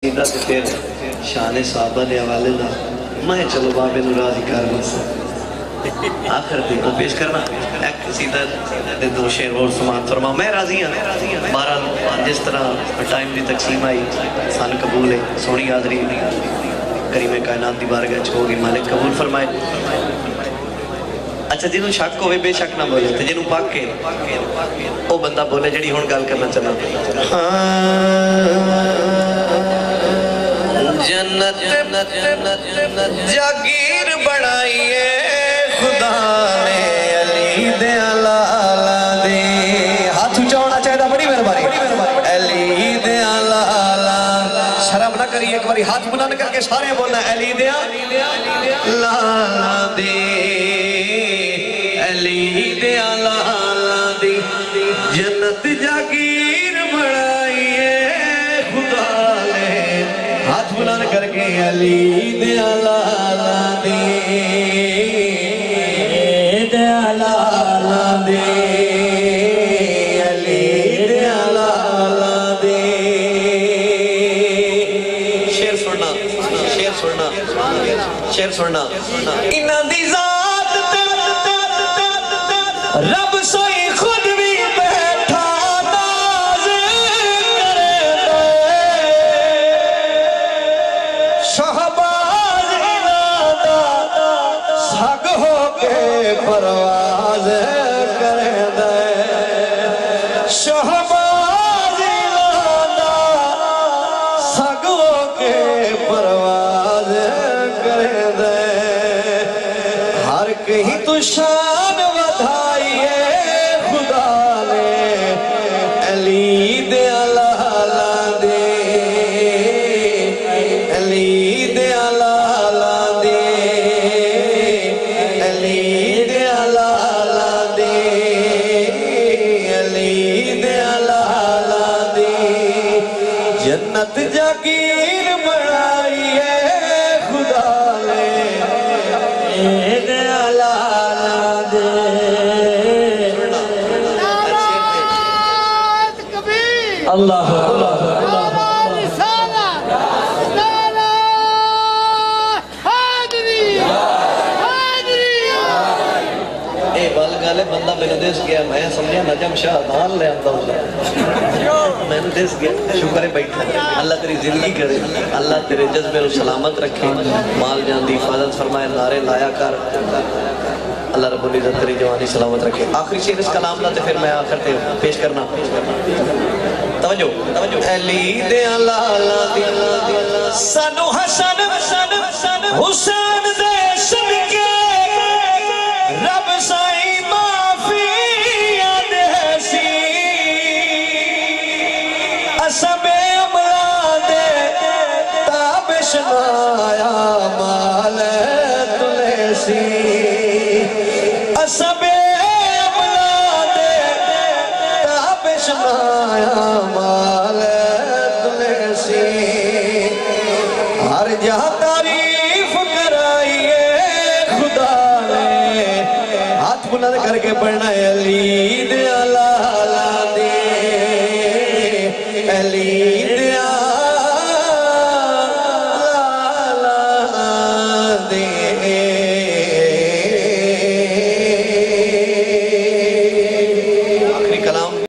پھر شان صحابہ دے حوالے دا میں چلو بابے نو راضی کرنا سا آخر دی کو پیش کرنا ایک قصیدہ دے دو شعر اور سماعت فرما میں راضی ہوں بہرحال جس طرح ٹائم دی تقسیم آئی سان قبول ہے سونی حاضری کریم کائنات دی بارگاہ چ ہوگی مالک قبول فرمائے اچھا جنہوں شک ہوئے بے شک نہ بولے تو جنہوں پاک کے وہ بندہ بولے جڑی ہون گال کرنا چلا جنت جاگیر بڑھائیے خدا نے علی دے آلہ دے ہاتھ اونچا ہونا چاہیے بڑی مہربانی علی دے آلہ شرم نہ کریے ایک باری ہاتھ بلند کر کے سارے بولنا علی دے آلہ دے علی دے آلہ دے جنت جاگیر بڑھائیے خدا نے ہاتھ بلند کر کے علی دے آلہ دے دے آلہ دے علی دے آلہ دے شعر سننا شعر سننا شعر سننا انہاں دی ذات رب سوئی خود بھی بیٹھا ناز کرے شہباز انہاں دا سگ ہو کے پرواز کرے شہباز انہاں دا سگ ہو کے پرواز کرے ہر کہیں تو شان ودھائیے خدا نے علی دے آلہ دے علی دے آلہ دے علی دے آلہ دے علی دے آلہ دے جنت جاگیر بڑھائیے خدا نے دے آلہ دے اللہ بندہ میں نے دیس گیا میں سمجھا نجم شاہ دان لے آتا ہوں میں نے دیس گیا شکر ہے بیٹھا اللہ تیری زندگی کرے اللہ تیرے جذبے سلامت رکھے مال جان دی حفاظت فرمائے نعرے لایا کر اللہ رب العزت تیری جوانی سلامت رکھے آخری شعر اس کلام لاتے پھر میں آخر تے پیش کرنا توجہ علی دے آلہ دے سانو حسن حسین دے صدقے رب سائی معافی دے سی اسب عملہ دے تابش نایا مال تلے سی اسب عملہ دے تابش نایا مال تلے سی ہر جہاں تعریف کرائیے خدا نے ہاتھ بلند کر کے پڑھنا ہے علی